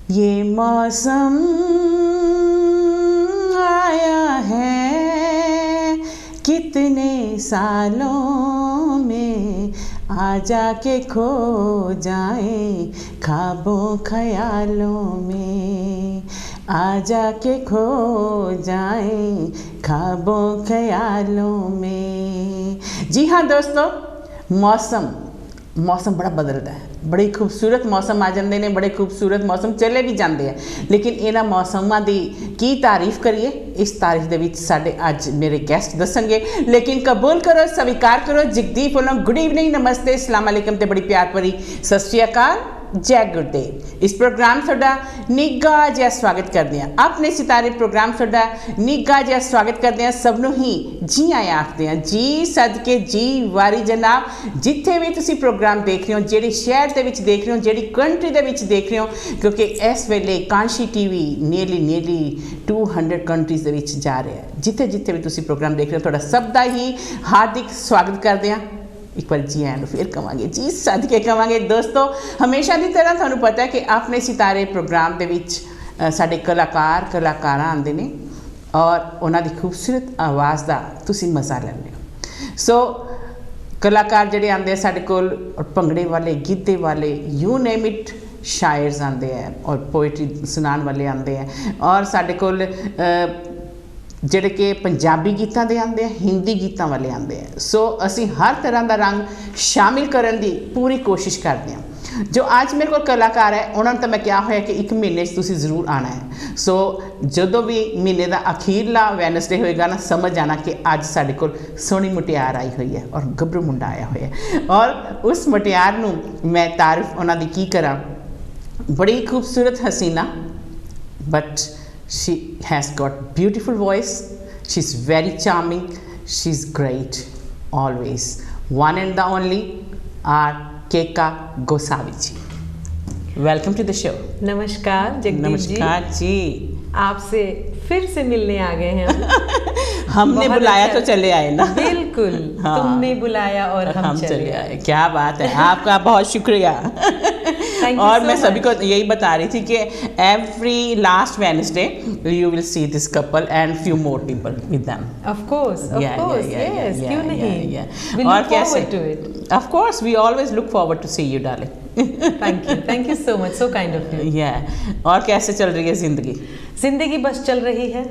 ये मौसम आया है कितने सालों में, आ जाके खो जाए ख्वाबों ख्यालों में, आ जाके खो जाए ख्वाबों ख्यालों में। जी हाँ दोस्तों, मौसम बड़ा बदलता है, बड़े खूबसूरत मौसम आ जाते हैं, बड़े खूबसूरत मौसम चले भी जाते हैं, लेकिन इन्हां मौसमां दी की तारीफ करिए। इस तारीफ दे विच साडे अज मेरे गेस्ट दसणगे, लेकिन कबूल करो, स्वीकार करो, जगदीप वालों गुड इवनिंग, नमस्ते, अस्सलाम वालेकुम ते बड़ी प्यार भरी सत श्री अकाल, जय गुरुदेव। इस प्रोग्राम तुहाडा निੱਘਾ जिहा स्वागत करते हैं, अपने सितारे प्रोग्राम तुहाडा निੱਘਾ जिहा स्वागत करते हैं, सबनों ही जी आया आखते हैं, जी सदके जी वारी जनाब। जिथे भी तुसी प्रोग्राम देख रहे हो, जिहड़े शहर दे विच देख रहे हो, जिहड़ी कंट्री दे विच देख रहे हो, क्योंकि इस वेले Kanshi TV nearly 200 countries they विच जा रहा है। जिथे जिथे भी तुसी प्रोग्राम देख रहे हो, तुहाडा सब दा ही हार्दिक स्वागत करते हैं। एक बार जी आया फिर कवांगे, जी सदके कवांगे। दोस्तों, हमेशा की तरह तुहानू पता है कि अपने सितारे प्रोग्राम दे विच साडे कलाकारां आंदे ने और उन्हां दी खूबसूरत आवाज़ दा तुसीं मज़ा लैंदे हो। सो कलाकार जिहड़े आंदे साडे कोल, भंगड़े वाले, गिद्धे वाले, यू नेम इट, शायर्स आंदे हैं और पोइट्री सुनाने वाले आंदे हैं, और साडे कोल ਜਿਹੜੇ कि पंजाबी गीतों के आते हैं, हिंदी गीतों वाले आते हैं। सो असी हर तरह का रंग शामिल करने की पूरी कोशिश करते हैं। जो आज मेरे को कलाकार है, उन्होंने तो मैं क्या होया कि 1 महीने तुसी जरूर आना है। सो जो भी महीने का अखीरला वैनसडे होएगा ना, समझ आना कि अज साडे कोल सोहनी मुटियार आई हुई है और गभरू मुंडा आया हुआ है, और उस मुटियार नूं मैं तारीफ उन्होंने की करा। बड़ी खूबसूरत हसीना, but she has got beautiful voice, she's very charming, she's great always, one and the only are Keka Gosavi ji. Welcome to the show. नमस्कार जगदीप जी। नमस्कार जी, आपसे फिर से मिलने आ गए हैं हमने बुलाया तो चले आए ना। बिल्कुल, हाँ, तुमने बुलाया और हम चले आए। क्या बात है, आपका बहुत शुक्रिया। और मैं सभी को यही बता रही थी कि every last Wednesday you will see this couple and few more people with them. Of course, yes, क्यों नहीं। और कैसे, of course we always look forward to see you darling. Thank you so much, so kind of you. और कैसे चल रही है जिंदगी बस चल रही है,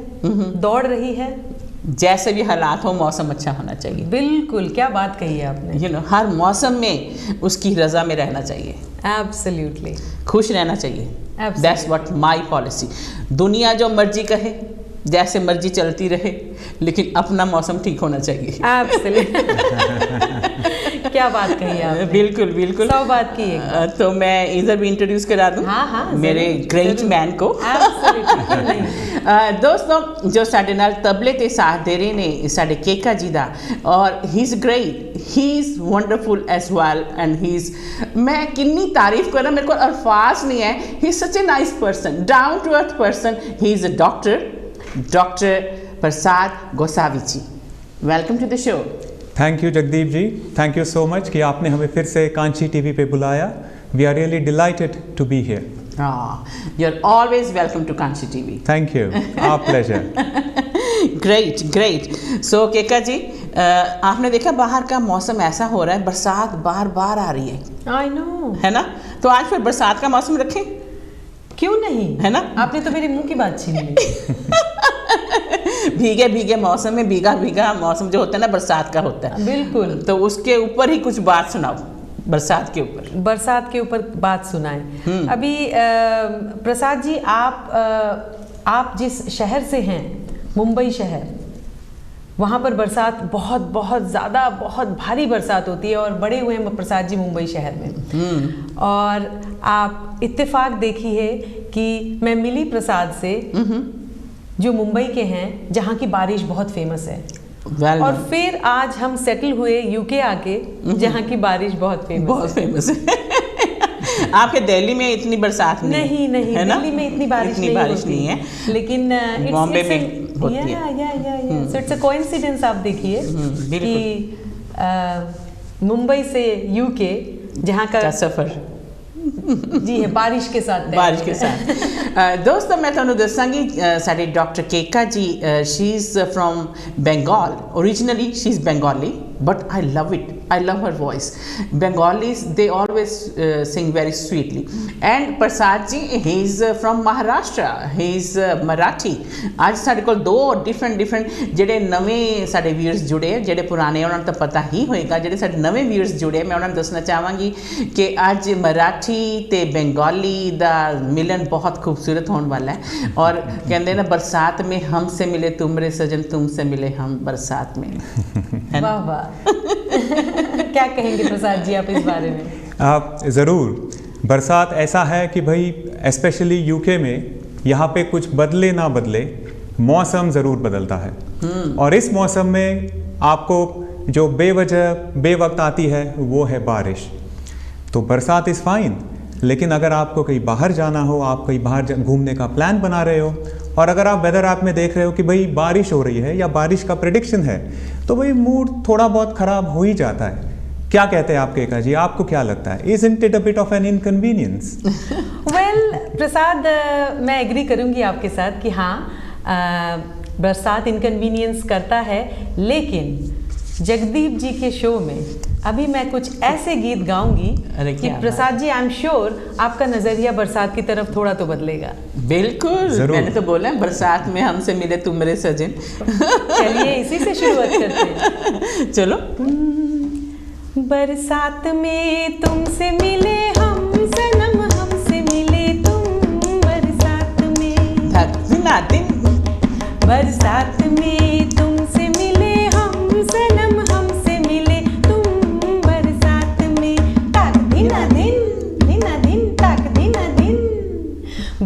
दौड़ रही है। जैसे भी हालात हो, मौसम अच्छा होना चाहिए। बिल्कुल, क्या बात कही है आपने। हर मौसम में उसकी रजा में रहना चाहिए। एब्सोल्युटली, खुश रहना चाहिए। That's what my policy. दुनिया जो मर्जी कहे, जैसे मर्जी चलती रहे, लेकिन अपना मौसम ठीक होना चाहिए। एब्सोल्युटली क्या बात कही आपने। बिल्कुल बिल्कुल, सब बात की है। तो मैं इधर भी इंट्रोड्यूस करा दूं मेरे ग्रेट मैन को। दोस्तों, जो साडे नाल तबले ते साथ दे रहे ने साडे केका जी दा, और he is great, he is wonderful as well, and he is, मैं कितनी तारीफ करा, मेरे को अल्फाज नहीं है। He is such a nice person, down to earth person. He is a doctor Prasad Gosavi ji. Welcome to the show. Thank you Jagdeep ji, thank you so much कि आपने हमें फिर से कांची टीवी पे बुलाया। We are really delighted to be here. You are always welcome to Kanchi TV. Thank you, our pleasure. Great. So Keka ji, आपने देखा बाहर का मौसम ऐसा हो रहा है, बरसात बार बार आ रही है। आई नो, है ना, तो आज फिर बरसात का मौसम रखें, क्यों नहीं, है ना। आपने तो मेरे मुंह की बात छीन ली। भीगे मौसम में भीगा मौसम जो होता है ना, बरसात का होता है। बिल्कुल, तो उसके ऊपर ही कुछ बात सुनाओ, बरसात के ऊपर बात सुनाएं। अभी प्रसाद जी, आप जिस शहर से हैं, मुंबई शहर, वहाँ पर बरसात बहुत ज़्यादा, बहुत भारी बरसात होती है, और बड़े हुए हैं प्रसाद जी मुंबई शहर में। और आप इत्तेफाक देखिए कि मैं मिली प्रसाद से, जो मुंबई के हैं, जहाँ की बारिश बहुत फेमस है। और फिर आज हम सेटल हुए यूके आके, जहाँ की बारिश बहुत फेमस है। आपके दिल्ली में इतनी बरसात नहीं, दिल्ली में इतनी बारिश नहीं है, लेकिन बॉम्बे में होती है। So it's a coincidence. आप देखिए कि मुंबई से यूके, जहाँ का सफर जी है, बारिश के साथ बारिश के साथ दोस्तों मैं ਤੁਹਾਨੂੰ ਦੱਸਾਂਗੀ ਸਾਡੇ ਡਾਕਟਰ ਕੇਕਾ ਜੀ she is from Bengal originally she is Bengali but I love it, I love her voice. Bengalis they always sing very sweetly. And Prasad ji he is from Maharashtra, he is Marathi. ਅੱਜ ਸਾਡੇ ਕੋਲ ਦੋ different ਜਿਹੜੇ ਨਵੇਂ ਸਾਡੇ viewers ਜੁੜੇ ਆ, ਜਿਹੜੇ ਪੁਰਾਣੇ ਉਹਨਾਂ ਨੂੰ ਤਾਂ ਪਤਾ ਹੀ ਹੋਏਗਾ, ਜਿਹੜੇ ਸਾਡੇ ਨਵੇਂ ਵੀਅਰਸ ਜੁੜੇ ਮੈਂ ਉਹਨਾਂ ਨੂੰ ਦੱਸਣਾ ਚਾਹਾਂਗੀ ਕਿ ਅੱਜ ਮਰਾਠੀ ਤੇ ਬੰਗਾਲੀ ਦਾ ਮਿਲਨ ਬਹੁਤ ਖੂਬਸੂਰਤ ਹੋਣ ਵਾਲਾ ਹੈ। और कहते ना बरसात में हमसे मिले तुमरे सजन तुमसे मिले हम बरसात में। वाह वाह क्या कहेंगे प्रसाद जी आप इस बारे में? आप ज़रूर। बरसात ऐसा है कि भाई स्पेशली यूके में यहाँ पे कुछ बदले ना बदले मौसम ज़रूर बदलता है, और इस मौसम में आपको जो बेवजह बेवक्त आती है वो है बारिश। तो बरसात इज़ फाइन, लेकिन अगर आपको कहीं बाहर जाना हो, आप कहीं बाहर घूमने का प्लान बना रहे हो, और अगर आप वेदर ऐप में देख रहे हो कि भाई बारिश हो रही है या बारिश का प्रेडिक्शन है, तो भाई मूड थोड़ा बहुत ख़राब हो ही जाता है। क्या कहते हैं आप केका जी, आपको क्या लगता है? Isn't it a bit of an inconvenience? Well, प्रसाद मैं एग्री करूंगी आपके साथ कि हाँ बरसात इनकन्वीनियंस करता है, लेकिन जगदीप जी के शो में अभी मैं कुछ ऐसे गीत गाऊंगी कि Prasad ji I am sure आपका नजरिया बरसात की तरफ थोड़ा तो बदलेगा। बिल्कुल, मैंने तो बोला बरसात में हमसे मिले तुम मेरे सजन। चलिए इसी से शुरुआत करते हैं। चलो। बरसात में तुमसे मिले हम सनम, हमसे मिले तुम बरसात में दिन बरसात में तुमसे मिले हम सनम, हमसे मिले तुम बरसात में ताक दिना दिन ताक दिना दिन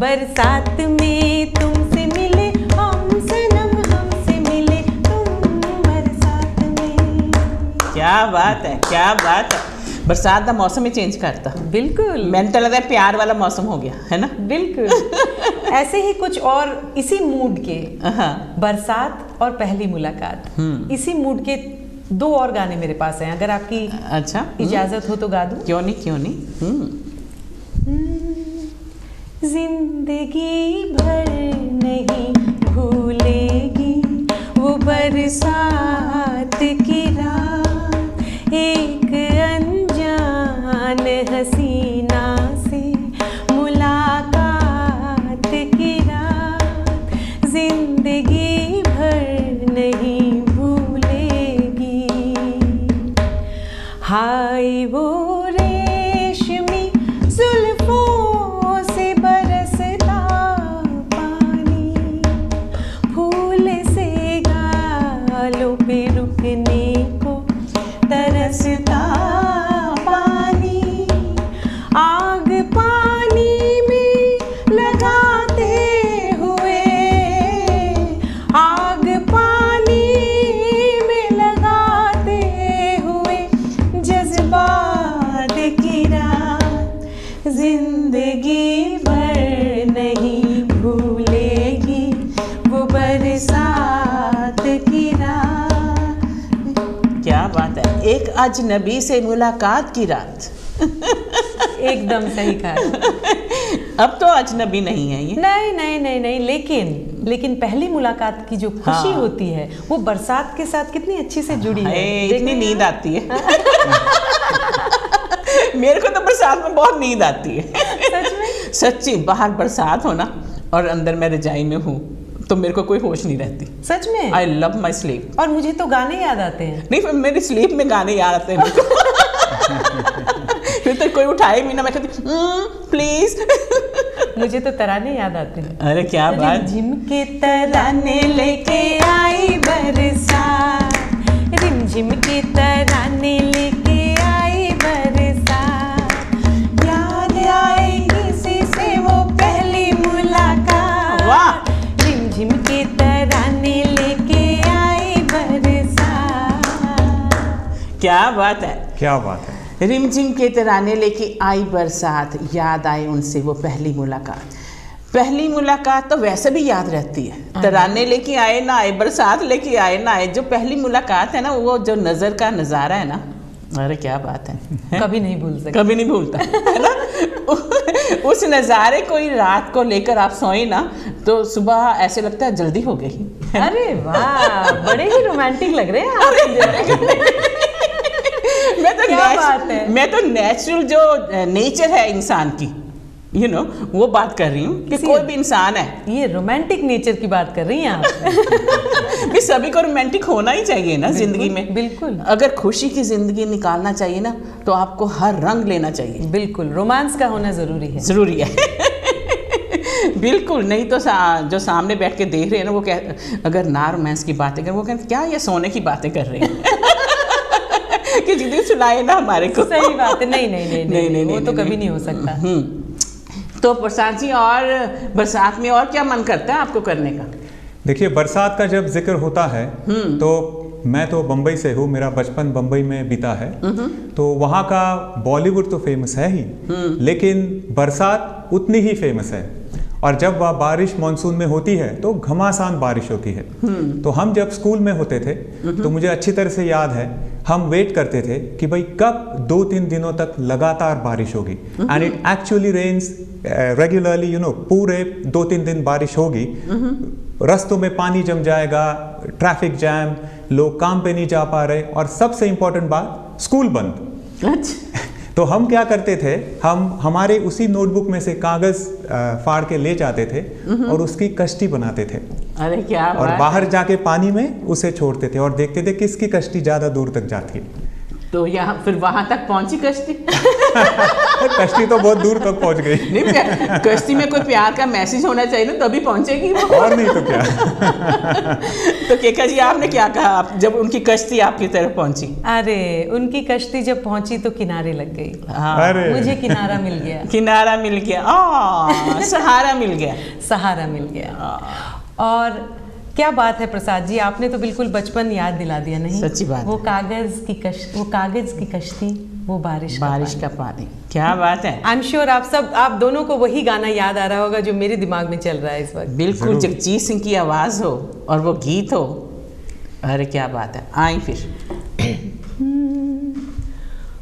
बरसात में तुमसे मिले हम सनम, हमसे मिले तुम बरसात में। क्या बात है, क्या बात है। बरसात का मौसम ही चेंज करता। बिल्कुल, मैंने तो लगता है प्यार वाला मौसम हो गया है ना। बिल्कुल ऐसे ही कुछ और इसी मूड के बरसात और पहली मुलाकात, इसी मूड के दो और गाने मेरे पास हैं, अगर आपकी अच्छा इजाजत हो तो गा दूं? क्यों नहीं। जिंदगी भर नहीं भूलेगी वो बरसात की रात, एक अनजान हसीना से मुलाकात की रात, जिंदगी भर नहीं भूलेगी। हाय वो रेशमी जुल्फों से बरसता पानी, फूल से गालों पे रुकने को तरसता पानी, आग पानी में लगाते हुए, आग पानी में लगाते हुए जज्बात की रात, जिंदगी भर नहीं भूलेगी वो बरसात की रात। क्या बात है, एक अजनबी से मुलाकात की रात। एकदम सही कहा। अब तो अजनबी नहीं है ये। नहीं, लेकिन पहली मुलाकात की जो खुशी होती है वो बरसात के साथ कितनी अच्छी से जुड़ी है। इतनी नींद आती है। मेरे को तो बरसात में बहुत नींद आती है। सच में? सच्ची, बाहर बरसात हो ना और अंदर मैं रजाई में हूँ तो मेरे को कोई होश नहीं रहती। सच में? I love my sleep. और मुझे तो गाने याद आते हैं। नहीं, मेरी स्लीप में गाने याद आते हैं। फिर तो कोई उठाए भी ना, मैं कहती प्लीज। मुझे तो तराने याद आते हैं। अरे क्या बात। झिमके तराने लेके आई बरसात, रिमझिम के तराने लेके आई बरसात, याद आएगी इसी से वो पहली मुलाकात। वाह। रिमझिम के तराने लेके आई बरसात। क्या बात है, क्या बात है। रिमझिम के तराने लेके आई बरसात, याद आए उनसे वो पहली मुलाकात। पहली मुलाकात तो वैसे भी याद रहती है, तराने लेके आए ना आए, बरसात लेके आए ना आए, जो पहली मुलाकात है ना, वो जो नज़र का नज़ारा है ना, अरे क्या बात है कभी नहीं भूल सकते। कभी नहीं भूलता है ना। उस नज़ारे को ही रात को लेकर आप सोए ना तो सुबह ऐसे लगता है जल्दी हो गई। अरे वाह, बड़े ही रोमांटिक लग रहे हैं आप। क्या बात है। मैं तो नेचुरल जो नेचर है इंसान की वो बात कर रही हूँ कि कोई भी इंसान है। ये रोमांटिक नेचर की बात कर रही हैं आप। भी सभी को रोमांटिक होना ही चाहिए ना जिंदगी में। बिल्कुल। अगर खुशी की जिंदगी निकालना चाहिए ना तो आपको हर रंग लेना चाहिए। बिल्कुल, रोमांस का होना जरूरी है। जरूरी है। बिल्कुल, नहीं तो जो सामने बैठ के देख रहे हैं ना वो अगर ना रोमांस की बातें कर वो कहते क्या ये सोने की बातें कर रहे हैं। कि जिंदगी सुनाए ना हमारे को। सही बात है। नहीं, वो तो कभी नहीं हो सकता। तो प्रसाद जी, और बरसात में और क्या मन करता है आपको करने का? देखिए, बरसात का जब जिक्र होता है तो मैं तो बम्बई से हूँ, मेरा बचपन बम्बई में बीता है। तो वहाँ का बॉलीवुड तो फेमस है ही, लेकिन बरसात उतनी ही फेमस है। और जब वह बारिश मानसून में होती है तो घमासान बारिश होती है। तो हम जब स्कूल में होते थे तो मुझे अच्छी तरह से याद है, हम वेट करते थे कि भाई कब 2-3 दिनों तक लगातार बारिश होगी। And it actually rains regularly, पूरे 2-3 दिन बारिश होगी। रास्तों में पानी जम जाएगा, ट्रैफिक जैम, लोग काम पे नहीं जा पा रहे, और सबसे इंपॉर्टेंट बात, स्कूल बंद। अच्छा। तो हम क्या करते थे, हम हमारे उसी नोटबुक में से कागज फाड़ के ले जाते थे और उसकी कश्ती बनाते थे। अरे क्या और बाहर जाके पानी में उसे छोड़ते थे और देखते थे किसकी कश्ती ज्यादा दूर तक जाती है। तो यहाँ फिर वहां तक पहुंची कश्ती? कश्ती तो बहुत दूर तक पहुंच गई। नहीं, कश्ती में कोई प्यार का मैसेज होना चाहिए ना, तभी पहुंचेगी वो। और नहीं तो क्या। तो केका जी, आपने क्या कहा आप जब उनकी कश्ती आपकी तरफ पहुंची? अरे, उनकी कश्ती जब पहुंची तो किनारे लग गई। अरे, मुझे किनारा मिल गया। किनारा मिल गया, सहारा मिल गया। सहारा मिल गया। और क्या बात है प्रसाद जी, आपने तो बिल्कुल बचपन याद दिला दिया। नहीं, सच्ची बात। वो कागज की कश्ती, वो बारिश का पानी। क्या बात है। आई एम श्योर आप दोनों को वही गाना याद आ रहा होगा जो मेरे दिमाग में चल रहा है इस वक्त। बिल्कुल, जगजीत सिंह की आवाज हो और वो गीत हो। अरे क्या बात है। आई फिर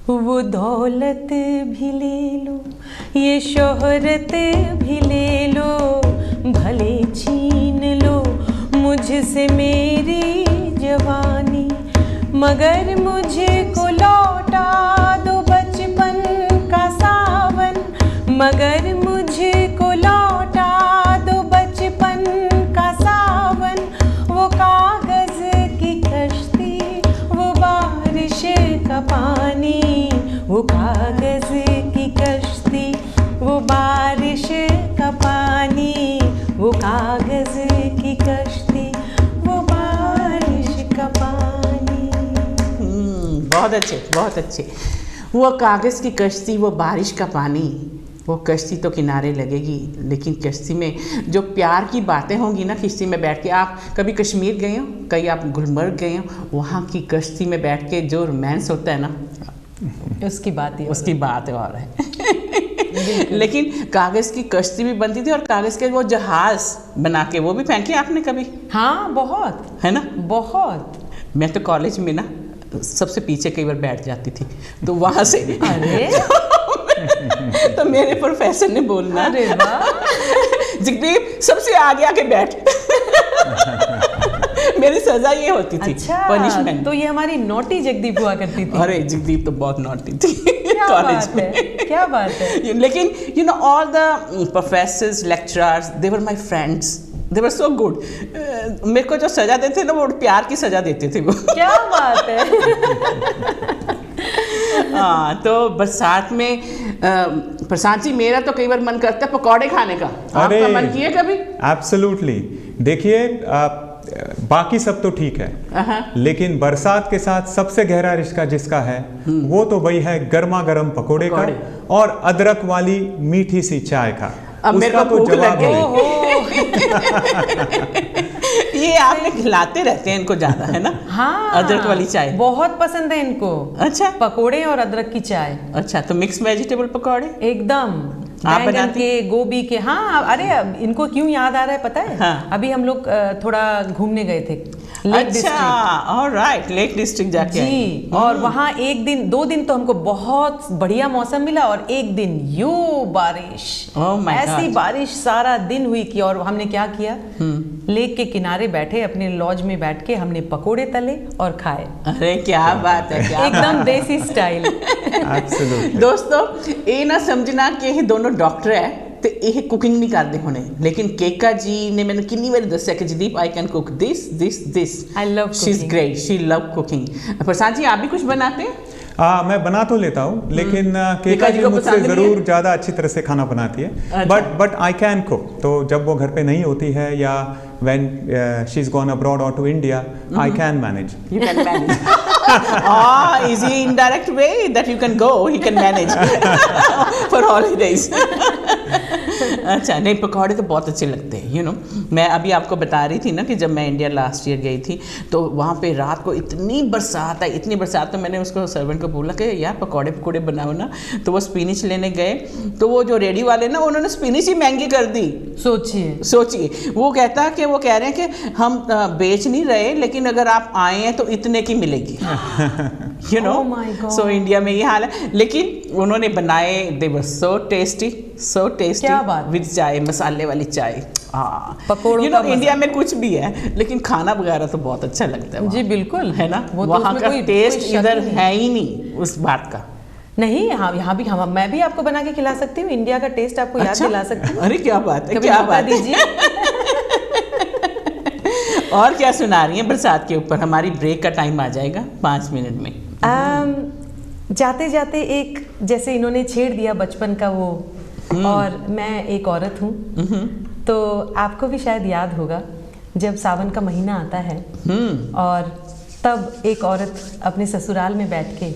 वो दौलत भी ले लो, ये शोहरत भी ले लो, भले छीन लो मुझसे मेरी जवानी, मगर मुझे को लौटा दो बचपन का सावन, मगर मुझे को लौटा दो बचपन का सावन। वो कागज की कश्ती, वो बारिश का पानी, वो कागज की कश्ती, वो बारिश का पानी, वो कागज की कश्ती, वो बारिश का पानी। बहुत अच्छे, बहुत अच्छे। वो कागज़ की कश्ती, वो बारिश का पानी, वो कश्ती तो किनारे लगेगी, लेकिन कश्ती में जो प्यार की बातें होंगी ना, कश्ती में बैठ के। आप कभी कश्मीर गए हो, कहीं आप गुलमर्ग गए हो, वहाँ की कश्ती में बैठ के जो रोमांस होता है ना, उसकी बात है और है। लेकिन कागज़ की कश्ती भी बनती थी और कागज़ के वो जहाज़ बना के वो भी फेंके आपने कभी? हाँ, बहुत, है ना, बहुत। मैं तो कॉलेज में ना सबसे पीछे कई बार बैठ जाती थी, तो वहाँ से अरे तो मेरे प्रोफेसर ने बोलना, अरे वाह, जगदीप सबसे आगे आके बैठ। मेरी सजा ये होती थी। अच्छा, पनिशमेंट। तो ये हमारी नोटी जगदीप हुआ करती थी। अरे जगदीप तो बहुत नोटी थी कॉलेज में। क्या बात है। लेकिन all the professors, lecturers, they were my friends, they were so good. मेरे को जो सजा देते थे ना, वो प्यार की सजा देते थे वो। क्या बात है। हाँ, तो बरसात में प्रशांत जी, मेरा तो कई बार मन करता है पकौड़े खाने का। आपका मन किया कभी? एब्सोल्युटली। देखिए, बाकी सब तो ठीक है, लेकिन बरसात के साथ सबसे गहरा रिश्ता जिसका है वो तो वही है गर्मा गर्म पकोड़े का और अदरक वाली मीठी सी चाय का। अब मेरे को भूख लग गई। ये आपने खिलाते रहते हैं इनको ज्यादा, है ना? हाँ, अदरक वाली चाय बहुत पसंद है इनको। अच्छा, पकोड़े और अदरक की चाय। अच्छा, तो मिक्स वेजिटेबल पकोड़े एकदम आप बैंगन बनाती के, गोभी के। हाँ, अरे अब इनको क्यों याद आ रहा है पता है? हाँ। अभी हम लोग थोड़ा घूमने गए थे लेक अच्छा, डिस्ट्रिक्ट। ऑलराइट, लेक डिस्ट्रिक्ट जाके आई। जी, और वहाँ एक दिन 2 दिन तो हमको बहुत बढ़िया मौसम मिला, और एक दिन यूं बारिश, Oh my ऐसी God. बारिश सारा दिन हुई कि, और हमने क्या किया, लेक के किनारे बैठे अपने लॉज में बैठ के हमने पकोड़े तले और खाए, अरे क्या बात है, क्या एकदम देसी स्टाइल। एब्सोल्युटली। दोस्तों ये ना समझना कि ਇਹ ਦੋਨੋਂ ਡਾਕਟਰ ਹੈ ਤੇ ਇਹ ਕੁਕਿੰਗ ਨਹੀਂ ਕਰਦੇ ਹੋਣੇ, ਲੇਕਿਨ ਕੇਕਾ ਜੀ ਨੇ ਮੈਨੂੰ ਕਿੰਨੀ ਵਾਰੀ ਦੱਸਿਆ ਕਿ Jadeep I can cook this this this. I love she is cooking. Great, she love cooking. Prasad ji आप भी कुछ बनाते हैं? मैं बना तो लेता हूँ, लेकिन केका केका जी जी को मुझसे पसंद नहीं ज़रूर ज़्यादा अच्छी तरह से खाना बनाती है। अच्छा। But I can cook. तो जब वो घर पे नहीं होती है या when she is gone abroad और to India, I can manage. You can manage. Easy indirect way that you can go, he can manage for holidays. अच्छा, नहीं पकौड़े तो बहुत अच्छे लगते हैं, यू नो। मैं अभी आपको बता रही थी ना कि जब मैं इंडिया लास्ट ईयर गई थी तो वहाँ पे रात को इतनी बरसात आई, इतनी बरसात, तो मैंने उसको सर्वेंट को बोला कि यार पकौड़े पकौड़े बनाओ ना। तो वो स्पिनिच लेने गए, तो वो जो रेडी वाले ना उन्होंने स्पिनिच ही महंगी कर दी। सोचिए, वो कहता कि वो कह रहे हैं कि हम बेच नहीं रहे, लेकिन अगर आप आए हैं तो इतने की मिलेगी। You know, Oh my God. So India में ये हाल है, लेकिन उन्होंने बनाए, दे वर सो टेस्टी, सो टेस्टी, क्या बात। विद चाय, मसाले वाली चाय। हाँ, पकौड़ों यू का नो मजा। इंडिया में कुछ भी है, लेकिन खाना वगैरह तो बहुत अच्छा लगता है वहाँ। जी बिल्कुल, है ना, वो तो वहाँ उसमें का कोई टेस्ट शक इधर नहीं है ही नहीं उस बात का। नहीं, यहाँ भी मैं भी आपको बना के खिला सकती हूँ, इंडिया का टेस्ट आपको याद अच्छा? दिला सकती हूँ। अरे क्या बात है, कभी क्या मौका बात है। दीजिए। और क्या सुना रही हैं बरसात के ऊपर? हमारी ब्रेक का टाइम आ जाएगा 5 मिनट में। जाते जाते एक, जैसे इन्होंने छेड़ दिया बचपन का वो, और मैं एक औरत हूँ, तो आपको भी शायद याद होगा जब सावन का महीना आता है और तब एक औरत अपने ससुराल में बैठ के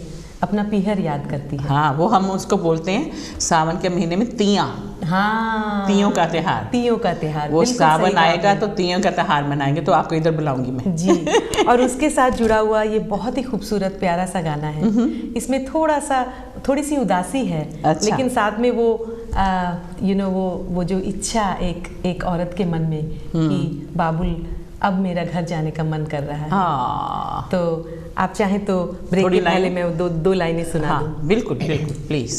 अपना पीहर याद करती है। हाँ, वो हम उसको बोलते हैं सावन के महीने में तियां। हाँ, तियों का त्योहार। तियों का त्योहार, वो बिल्कुल सावन सही कहा आएगा आपने। तो तियों का त्योहार मनाएंगे, तो आपको इधर बुलाऊंगी मैं। जी, और उसके साथ जुड़ा हुआ ये बहुत ही खूबसूरत प्यारा सा गाना है। इसमें थोड़ी सी उदासी है, अच्छा। लेकिन साथ में वो यू नो वो जो इच्छा एक औरत के मन में कि बाबुल अब मेरा घर जाने का मन कर रहा है। हाँ, तो आप चाहें तो ब्रेक थोड़ी के पहले लाइन- मैं दो लाइनें सुना दूं। हाँ, बिल्कुल बिल्कुल, प्लीज।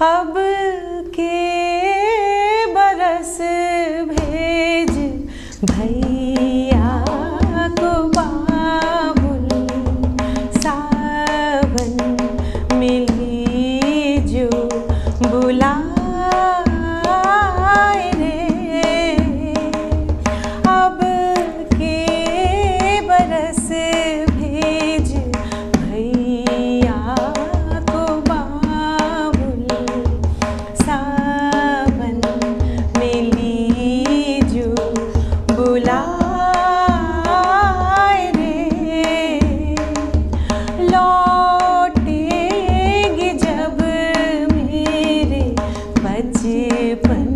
अब के बरस भेज भैया को बाबुल, सावन मिली जो बुलाए रे। अब के बरस भेज भैया को बाबुल, सावन मिली जो बुलाए रे। लौटेंगे जब मेरे बचपन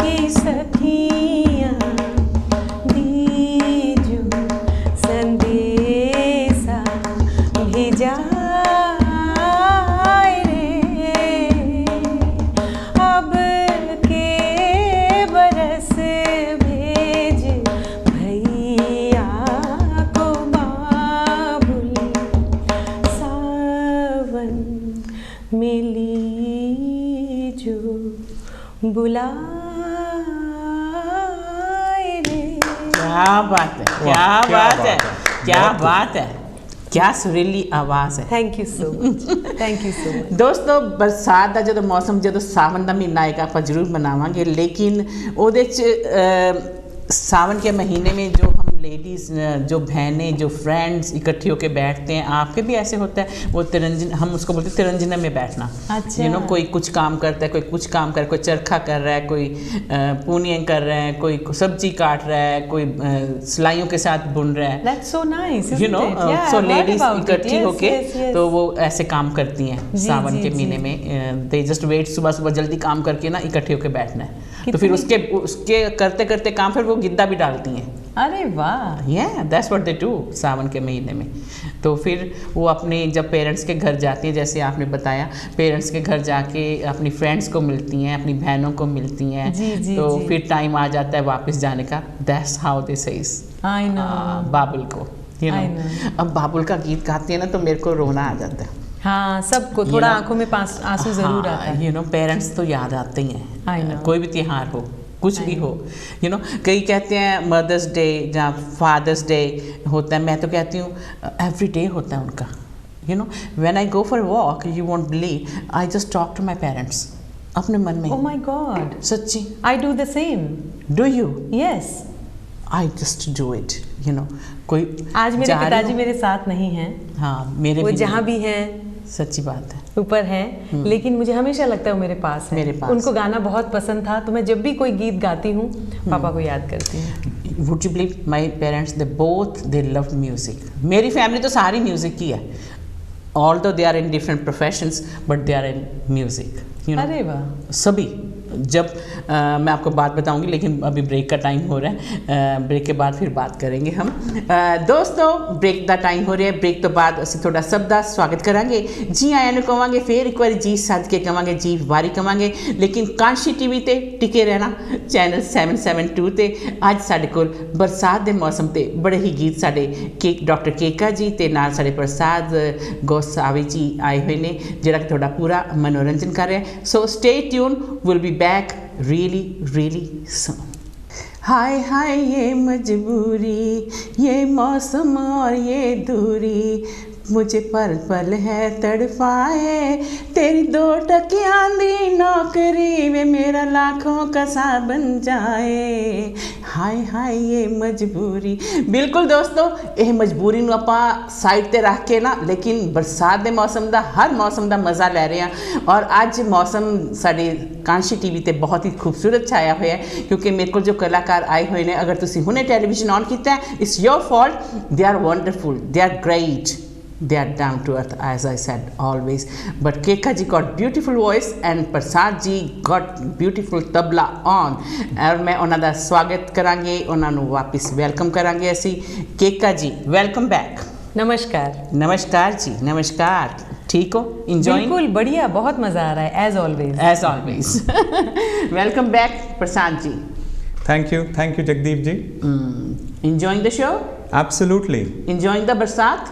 की सखियाँ, दीजो संदेशा भेजा रे। अब के बरस भेज भैया को बाबुल, सावन मिली जो बुलाए रे। क्या बात है, क्या क्या बात बात है, है, क्या बहुत बात है, क्या सुरीली आवाज़ है। Thank you so much, thank you so much. ਦੋਸਤੋ ਬਰਸਾਤ ਦਾ ਜਦੋਂ ਮੌਸਮ, ਜਦੋਂ ਸਾਵਨ ਦਾ ਮਹੀਨਾ ਆਏਗਾ ਆਪਾਂ ਜ਼ਰੂਰ ਮਨਾਵਾਂਗੇ, ਲੇਕਿਨ ਉਹਦੇ 'ਚ सावन के महीने में जो हम लेडीज़, जो बहनें, जो फ्रेंड्स इकट्ठी होकर बैठते हैं, आपके भी ऐसे होता है, वो तिरंजन, हम उसको बोलते हैं तिरंजना में बैठना। अच्छा। यू नो, कोई कुछ काम करता है, कोई कुछ काम कर, कोई चरखा कर रहा है, कोई पूनियाँ कर रहा है, कोई सब्जी काट रहा है, कोई सिलाइयों के साथ बुन रहा है। That's so nice, you isn't know, it? Yeah, so I've heard ladies about it. इकट्ठी Yes, होके yes, yes. तो वो ऐसे काम करती हैं जी, सावन जी, के जी। महीने में। दे जस्ट वेट, सुबह सुबह जल्दी काम करके ना इकट्ठे होके बैठना है। तो कितनी- फिर उसके करते करते काम फिर वो गिद्दा भी डालती हैं। अरे वाह। दैट्स व्हाट दे डू सावन के महीने में। तो फिर वो अपने जब पेरेंट्स के घर जाती हैं, जैसे आपने बताया, पेरेंट्स के घर जाके अपनी फ्रेंड्स को मिलती हैं, अपनी बहनों को मिलती हैं। जी, तो जी। फिर टाइम आ जाता है वापस जाने का। That's how they say I know. Babul को, यू I नो। know. अब बाबुल का गीत गाती है ना तो मेरे को रोना आ जाता है। हाँ, सबको थोड़ा You know, आंखों में आंसू जरूर आता है। यू नो, पेरेंट्स तो याद आते ही I हैं, know. कोई भी त्योहार हो, कुछ भी हो। यू नो, कई कहते हैं मदर्स डे या फादर्स डे होता है, मैं तो कहती हूँ एवरी डे होता है उनका। You know, when I go for walk, you won't believe, I just talk to my parents अपने मन में। Oh my God. सच्ची। I do the same. Do you? Yes. I just do it, you know. कोई आज मेरे जा रही पिताजी हो- मेरे साथ नहीं हैं। हाँ, मेरे वो भी जहाँ नहीं। भी हैं, सच्ची बात है। ऊपर हैं, लेकिन मुझे हमेशा लगता है वो मेरे पास है। मेरे पास। उनको गाना बहुत पसंद था, तो मैं जब भी कोई गीत गाती हूँ पापा को याद करती हूँ। Would you believe my parents they love music. मेरी फैमिली तो सारी म्यूजिक की है, although they are in different professions but they are in music, you know. अरे वाह। सभी। जब मैं आपको बात बताऊंगी, लेकिन अभी ब्रेक का टाइम हो रहा है। ब्रेक के बाद फिर बात करेंगे हम। दोस्तों, ब्रेक का टाइम हो रहा है। ब्रेक तो बाद ਅਸੀਂ ਤੁਹਾਡਾ ਸਭ ਦਾ ਸਵਾਗਤ ਕਰਾਂਗੇ, ਜੀ ਆਇਆਂ ਨੂੰ ਕਵਾਂਗੇ, ਫਿਰ ਇੱਕ ਵਾਰੀ ਜੀ ਸੱਦ ਕੇ ਕਵਾਂਗੇ, ਜੀ ਵਾਰੀ ਕਵਾਂਗੇ। ਲੇਕਿਨ ਕਾਂਸ਼ੀ ਟੀਵੀ ਤੇ ਟਿਕੇ ਰਹਿਣਾ, ਚੈਨਲ 772 ਤੇ। ਅੱਜ ਸਾਡੇ ਕੋਲ ਬਰਸਾਤ ਦੇ ਮੌਸਮ ਤੇ ਬੜੇ ਹੀ ਗੀਤ ਸਾਡੇ ਡਾਕਟਰ ਕੇਕਾ ਜੀ ਤੇ ਨਾਲ ਸਾਡੇ ਪ੍ਰਸਾਦ ਗੋਸਾਵੀ ਜੀ ਆਏ ਹੋਏ ਨੇ, ਜਿਹੜਾ ਕਿ ਤੁਹਾਡਾ ਪੂਰਾ ਮਨੋਰੰਜਨ ਕਰ ਰਿਹਾ। So stay tune, will be back really really soon. हाय हाय ये मजबूरी, ये मौसम और ये दूरी, मुझे पल पल है तड़पाए, तेरी 2 टकियां दी नौकरी वे मेरा लाखों का सा बन जाए। हाय हाय ये मजबूरी। बिल्कुल दोस्तों, ਇਹ ਮਜਬੂਰੀ ਨੂੰ ਆਪਾਂ ਸਾਈਡ ਤੇ ਰੱਖ ਕੇ ਨਾ, ਲੇਕਿਨ ਬਰਸਾਤ ਦੇ ਮੌਸਮ ਦਾ, ਹਰ ਮੌਸਮ ਦਾ ਮਜ਼ਾ ਲੈ ਰਹੇ ਹਾਂ। ਔਰ ਅੱਜ ਮੌਸਮ ਸਾਡੇ ਕਾਂਸ਼ੀ ਟੀਵੀ ਤੇ ਬਹੁਤ ਹੀ ਖੂਬਸੂਰਤ ਛਾਇਆ ਹੋਇਆ ਹੈ, ਕਿਉਂਕਿ ਮੇਰੇ ਕੋਲ ਜੋ ਕਲਾਕਾਰ ਆਏ ਹੋਏ ਨੇ, ਅਗਰ ਤੁਸੀਂ ਹੁਣੇ ਟੈਲੀਵਿਜ਼ਨ ਔਨ ਕੀਤਾ ਹੈ, it's your fault. They are wonderful, they are great, they are down to earth, as I said always. But Keka ji got beautiful voice and Prasad ji got beautiful tabla on. और मैं ਉਹਨਾਂ ਦਾ ਸਵਾਗਤ ਕਰਾਂਗੇ, ਉਹਨਾਂ ਨੂੰ ਵਾਪਸ welcome ਕਰਾਂਗੇ ਅਸੀਂ। केका जी, वेलकम बैक। नमस्कार। नमस्कार जी, नमस्कार। ठीक हो? Enjoying? बिल्कुल बढ़िया, बहुत मजा आ रहा है as always. As always। Welcome back Prasad ji. Thank you Jagdeep ji. Enjoying the show? Absolutely. Enjoying the barsaat?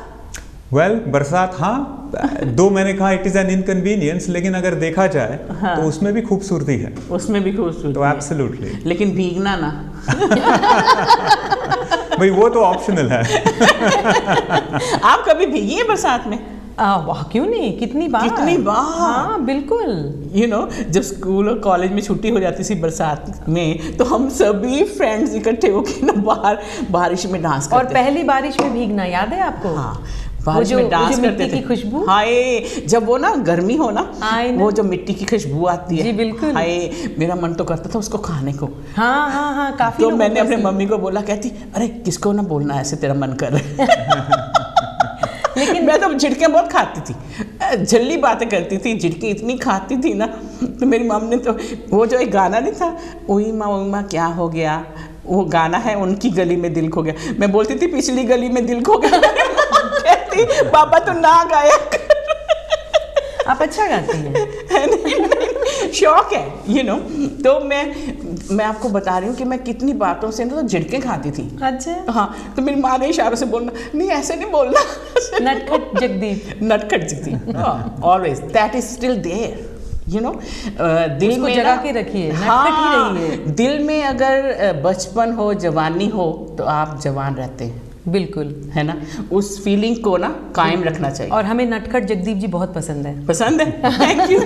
Well, barsaat, हाँ, 2 मैंने कहा इट इज़ एन इनकन्वीनियंस, लेकिन अगर देखा जाए तो उसमें भी खूबसूरती है। उसमें भी खूबसूरती तो है। एब्सोल्युटली। लेकिन भीगना ना। भाई वो तो ऑप्शनल है। आप कभी भीगी हैं बरसात में? वाह, क्यों नहीं, कितनी बार। कितनी बार। हाँ बिल्कुल। यू नो, जब स्कूल और कॉलेज में छुट्टी हो जाती थी बरसात में, तो हम सभी फ्रेंड्स इकट्ठे होकर ना बाहर बारिश में डांस करते और पहली बारिश में भीगना याद है आपको? हाँ, बारिश में डांस करते मिट्टी थे। की खुशबू। हाय, जब वो ना गर्मी हो ना, I know। वो जो मिट्टी की खुशबू आती है, जी बिल्कुल। हाय, मेरा मन तो करता था उसको खाने को। हाँ हाँ हाँ, काफी तो लोगों मैंने को अपने ऐसे- मम्मी को बोला, कहती अरे किसको ना बोलना ऐसे, तेरा मन कर रहा है। लेकिन मैं तो झिड़कें बहुत खाती थी, झल्ली बातें करती थी, झिड़कें इतनी खाती थी ना, तो मेरी मम्मी ने तो वो जो एक गाना नहीं था, ओई माँ क्या हो गया, वो गाना है उनकी गली में दिल खो गया। मैं बोलती थी पिछली गली में दिल खो गया। कहती पापा तो ना गाया। आप अच्छा गाती हैं। शौक है, यू नो। तो मैं आपको बता रही हूँ कि मैं कितनी बातों से ना तो झिड़कें खाती थी। अच्छा। हाँ, तो मेरी माँ ने इशारों से बोलना, नहीं ऐसे नहीं बोलना। नटखट जगदीप। नटखट ji, always that is still there, you know. दिल उसको में जगा ना- के रखिए, नटखट हाँ, ही रहिए। दिल में अगर बचपन हो, जवानी हो, तो आप जवान रहते हैं, बिल्कुल, है ना। उस फीलिंग को ना कायम रखना चाहिए। और हमें नटखट जगदीप जी बहुत पसंद है। पसंद है? Thank you.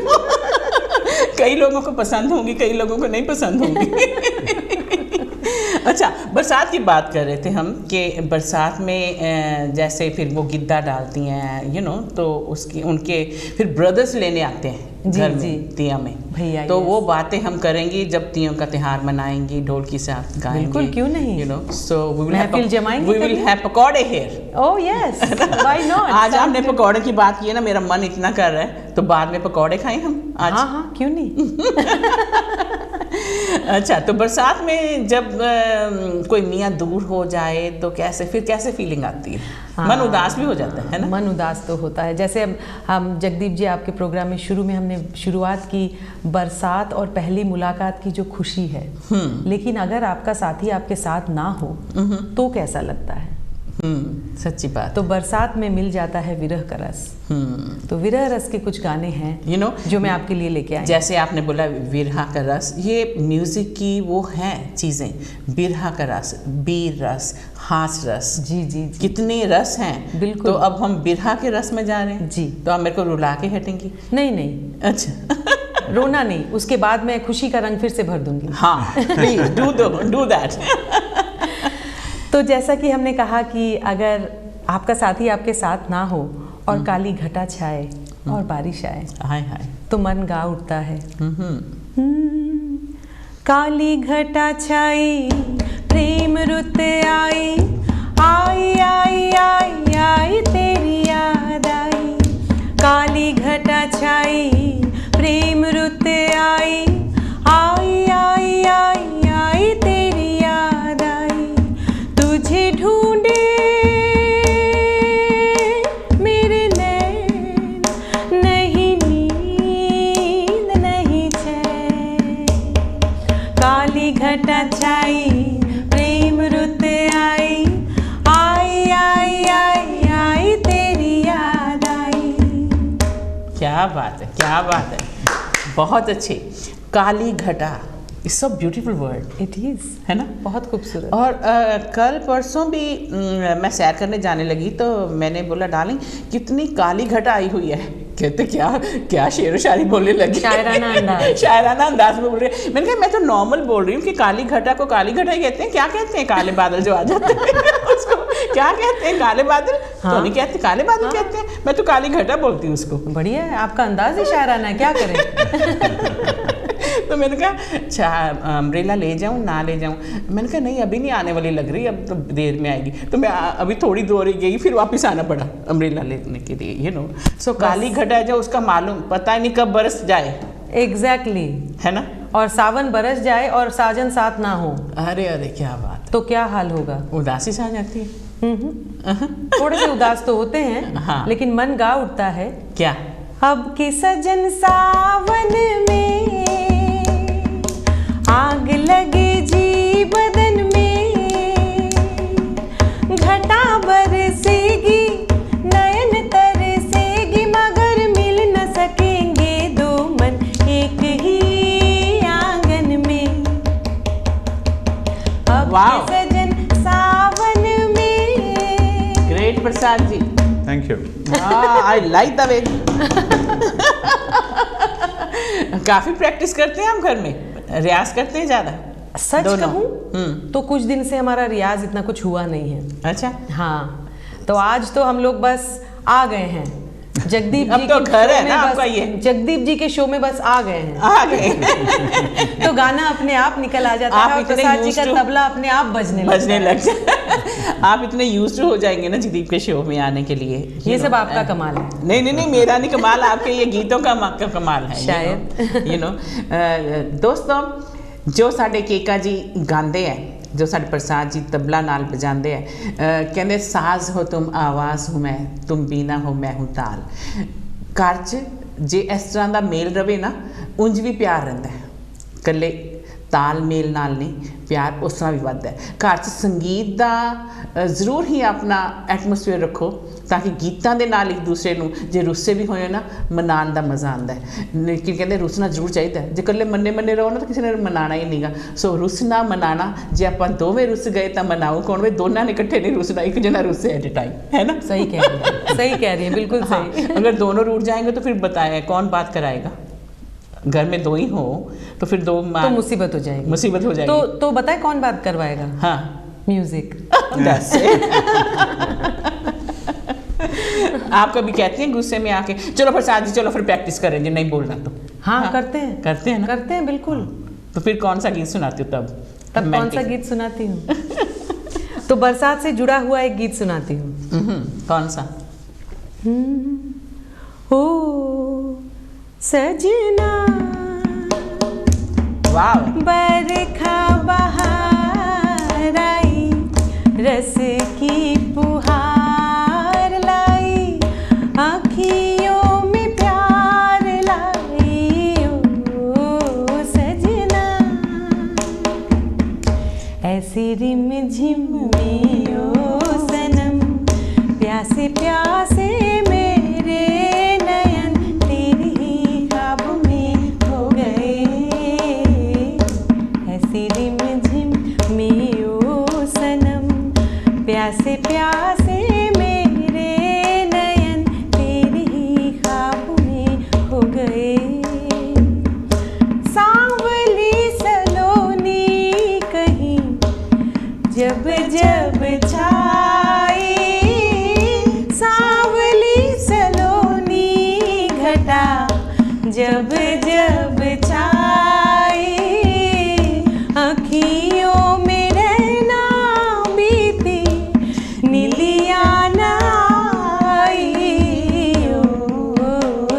कई लोगों को पसंद होंगी, कई लोगों को नहीं पसंद होंगी। अच्छा, बरसात की बात कर रहे थे हम कि बरसात में जैसे फिर वो गिद्दा डालती हैं, यू नो, तो उसकी उनके फिर ब्रदर्स लेने आते हैं जी, घर जी। में तिया में। भैया, तो yes। वो बातें हम करेंगे जब तियों का त्योहार मनाएंगे, ढोल के साथ गाएंगे। बिल्कुल, क्यों नहीं। यू नो, सो महफिल जमाएंगे वी विल कभी। हैव पकौड़े here. Oh yes, why not. आज आपने पकौड़े की बात की है ना, मेरा मन इतना कर रहा है, तो बाद में पकौड़े खाएं हम आज। हाँ हाँ, क्यों नहीं। अच्छा, तो बरसात में जब कोई मियाँ दूर हो जाए तो कैसे फीलिंग आती है? हाँ, मन उदास भी हो जाता है ना? मन उदास तो होता है। जैसे हम जगदीप जी आपके प्रोग्राम में शुरू में हमने शुरुआत की बरसात और पहली मुलाकात की जो खुशी है, लेकिन अगर आपका साथी आपके साथ ना हो तो कैसा लगता है? सच्ची बात। तो बरसात में मिल जाता है विरह का रस। तो विरह रस के कुछ गाने हैं जो मैं आपके लिए लेके आई। जैसे आपने बोला विरह का रस, ये म्यूजिक की वो हैं चीजें, विरह का रस, बीर रस, हास रस, जी जी, कितने रस हैं। बिल्कुल। तो अब हम विरह के रस में जा रहे हैं जी। तो आप मेरे को रुला के हटेंगी? नहीं। अच्छा। रोना नहीं, उसके बाद मैं खुशी का रंग फिर से भर दूंगी। हाँ, प्लीज डू दैट। तो जैसा कि हमने कहा कि अगर आपका साथी आपके साथ ना हो और काली घटा छाए और बारिश आए, हाय हाय, तो मन गा उठता है। काली घटा छाई प्रेम रुत आई, आई आई आई आई तेरी याद आई। काली घटा छाई प्रेम रुत आई, आई आई आई आई तेरी याद आई। तुझे ढूंढे मेरे नैन, नहीं नींद नहीं चैन। काली घटा छाई प्रेम रुत आई, आई आई आई आई तेरी याद आई। क्या बात है, क्या बात है, बहुत अच्छी। काली घटा, it's so beautiful word. It is, है ना? बहुत खूबसूरत। और कल परसों भी मैं सैर करने जाने लगी तो मैंने बोला डार्लिंग कितनी काली घटा आई हुई है। कहते क्या शेर व शायरी बोलने लगी, शायराना अंदाज। शायराना अंदाज में बोल रही है। मैंने कहा मैं तो नॉर्मल बोल रही हूँ कि काली घटा को काली घटा ही कहते हैं। क्या कहते हैं काले बादल जो आ जाते हैं उसको क्या कहते हैं? काले बादल? हाँ। तो नहीं कहते, काले बादल हाँ। कहते हैं। मैं तो काली घटा बोलती हूँ उसको। बढ़िया है, आपका अंदाज ही शायराना है, क्या करें। तो मैंने कहा अच्छा अम्ब्रेला ले जाऊं ना ले जाऊं? मैंने कहा नहीं अभी नहीं आने वाली लग रही, अब तो देर में आएगी। तो मैं अभी थोड़ी दूर गई, फिर वापस आना पड़ा अम्ब्रेला लेने के लिए, सो काली घटा है जो उसका मालूम पता ही नहीं कब बरस जाए। एग्जैक्टली, है ना? और सावन बरस जाए और साजन साथ ना हो, अरे अरे क्या बात, तो क्या हाल होगा? उदासी सा आ जाती है। थोड़े से उदास तो होते हैं, हाँ। लेकिन मन गा उठता है। क्या? अब के सजन सावन में आग लगे जी बदन में, घटा बरसेगी नयन तरसेगी, मगर मिल न सकेंगे दो मन एक ही आंगन में। अब के सजन सावन में। Great Prasad ji, thank you. I like the way. काफी प्रैक्टिस करते हैं हम घर में, रियाज करते हैं ज्यादा? सच कहूं तो कुछ दिन से हमारा रियाज इतना कुछ हुआ नहीं है। अच्छा। हाँ, तो आज तो हम लोग बस आ गए हैं जगदीप जी अब तो के घर शो है में, ना बस आपका ये। जगदीप जी के शो में बस आ गए हैं। आ गए। तो गाना अपने आप निकल आ जाता है और प्रसाद जी का तबला अपने आप बजने लग जाए। आप इतने यूज्ड टू हो जाएंगे ना जगदीप के शो में आने के लिए। ये सब आपका कमाल है। नहीं, मेरा नहीं कमाल, आपके ये गीतों का कमाल है शायद। दोस्तों, जो साडे केका जी गाते हैं, जो साडे प्रसाद जी तबला नाल बजाते हैं, कहते साज हो तुम, आवाज़ हूँ मैं, तुम बीना हो मैं हूँ ताल। घर च जे इस तरह का मेल रवे ना, उंज भी प्यार रहिंदा है, कल्ले ताल मेल नाल नहीं, प्यार उस तरह भी बढ़ता है। घर च संगीत का जरूर ही अपना एटमोसफेयर रखो, ताकि गीतां दे नाल एक दूसरे नूं जे रुस्से भी होए ना, मनाने का मज़ा आता है। लेकिन कहते रुसना जरूर चाहिए, जे कल्ले मन्ने रहो ना तो किसी ने मनाना ही नहीं गा। सो रुसना मनाना, जे आप दोवें रुस गए तो मनाओ कौन? वे दोनों ने इकट्ठे नहीं रुसना, एक जना रुसे एट ए टाइम, है ना? सही कह रही है, सही कह रही है, बिल्कुल सही। हाँ, अगर दोनों रूठ जाएंगे तो फिर बताए कौन बात कराएगा? घर में दो ही हो तो फिर दो तो मुसीबत हो जाएगी, मुसीबत हो जाएगी। तो बताए कौन बात करवाएगा? हाँ, म्यूजिक। आप कभी कहते हैं गुस्से में आके चलो प्रसाद जी चलो फिर प्रैक्टिस करें, जी नहीं बोलना तो? हाँ, करते हैं ना? करते हैं, बिल्कुल। तो फिर कौन सा गीत सुनाती हो तब कौन सा गीत सुनाती हूँ? तो बरसात से जुड़ा हुआ एक गीत सुनाती हूँ। कौन सा? ओ सजना वाह, बरखा बरस की पुहार लाई, आँखियों में प्यार लाई ओ सजना, ऐसी रिमझिम ओ सनम, प्यासे प्यासे मेरे नयन तेरे ही ख्वाब में हो गए, ऐसी रिमझिम में ओ सनम, प्यासे प्यासे मेरे नयन तेरे ही ख्वाब में हो गए, सांवली सलोनी कहीं जब जब छाई, सांवली सलोनी घटा जब जब छाई, आँखियों में रहना बीती नीलिया न आई ओ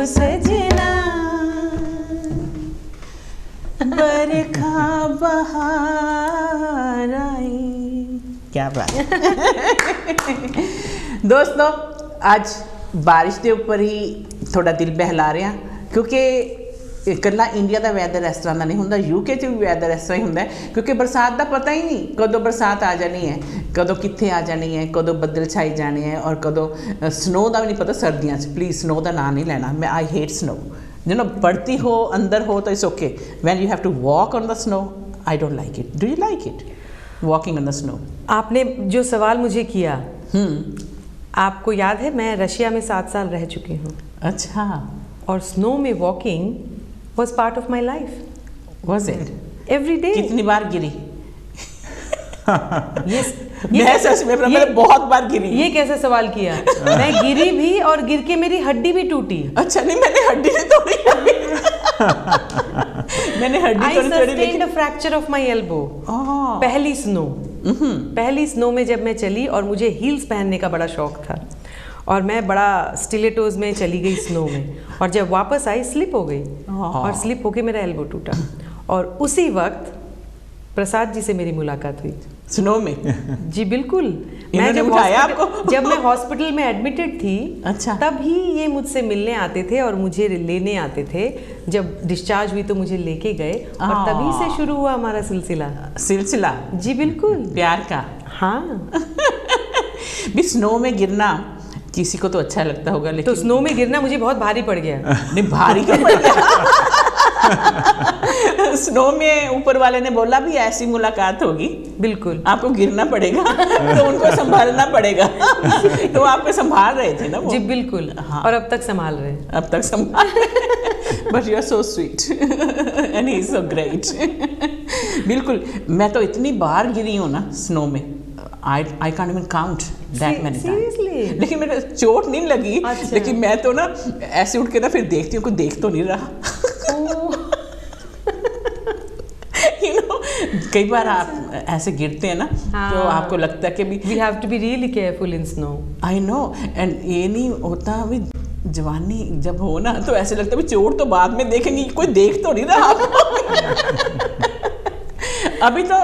सजना, बरखा बहार आई। क्या बात दोस्तों, आज बारिश के ऊपर ही थोड़ा दिल बहला रहे हैं, क्योंकि इकल्ला इंडिया का वैदर इस तरह का नहीं होंदा, यूके च भी वैदर इस तरह ही होंदा है, क्योंकि बरसात का पता ही नहीं कदों बरसात आ जानी है, कदों कित्थे आ जानी है, कदों बदल छाई जाने हैं, और कदों स्नो का भी नहीं पता सर्दियों च। प्लीज़ स्नो का नाम नहीं लेना, मैं I hate snow. You know, पड़ती हो अंदर हो तो it's okay, when you have to walk on the snow I don't like it. Do you like it, walking on the snow? आपने जो सवाल मुझे किया, आपको याद है मैं रशिया में 7 साल रह चुकी हूँ, अच्छा, और स्नो में walking was part of my life, was it? Every day. कितनी बार गिरी? ये सच में मैंने बहुत बार गिरी। ये कैसा सवाल किया? मैं गिरी भी, और गिर के मेरी हड्डी भी टूटी। अच्छा, नहीं मैंने हड्डी नहीं तोड़ी मैंने हड्डी I तोड़ी sustained a fracture of my elbow। पहली स्नो में जब मैं चली, और मुझे हील्स पहनने का बड़ा शौक था, और मैं बड़ा स्टिलेटोज में चली गई स्नो में, और जब वापस आई स्लिप हो गई, और स्लिप होके मेरा एल्बो टूटा, और उसी वक्त प्रसाद जी से मेरी मुलाकात हुई स्नो में। जी बिल्कुल। मैं जब मैं हॉस्पिटल में एडमिटेड थी, अच्छा, तब ही ये मुझसे मिलने आते थे और मुझे लेने आते थे। जब डिस्चार्ज हुई तो मुझे लेके गए, और तभी से शुरू हुआ हमारा सिलसिला। जी बिल्कुल, प्यार का। हाँ भी स्नो में गिरना किसी को तो अच्छा लगता होगा, लेकिन तो स्नो में गिरना मुझे बहुत भारी पड़ गया। नहीं, भारी क्यों पड़ गया? स्नो में ऊपर वाले ने बोला भी ऐसी मुलाकात होगी, बिल्कुल आपको गिरना पड़ेगा तो उनको संभालना पड़ेगा तो आपको संभाल रहे थे ना वो? जी बिल्कुल, हाँ। और अब तक संभाल रहे हैं। अब तक संभाल but you are so sweet and he is so great. बिल्कुल, मैं तो इतनी बार गिरी हूँ ना स्नो में, I can't even count that many times। लेकिन मेरे चोट नहीं लगी। अच्छा। लेकिन मैं तो ना ऐसे उठ के ना फिर देखती हूँ, कोई देख तो नहीं रहा। You know, कई बार आप ऐसे गिरते हैं ना, हाँ। तो आपको लगता है कि भी we have to be really careful in snow। I know, and ये नहीं होता भी जवानी जब हो ना, तो ऐसे लगता है भी चोट तो बाद में देखेंगे, कोई देख तो नहीं रहा आपको। अभी तो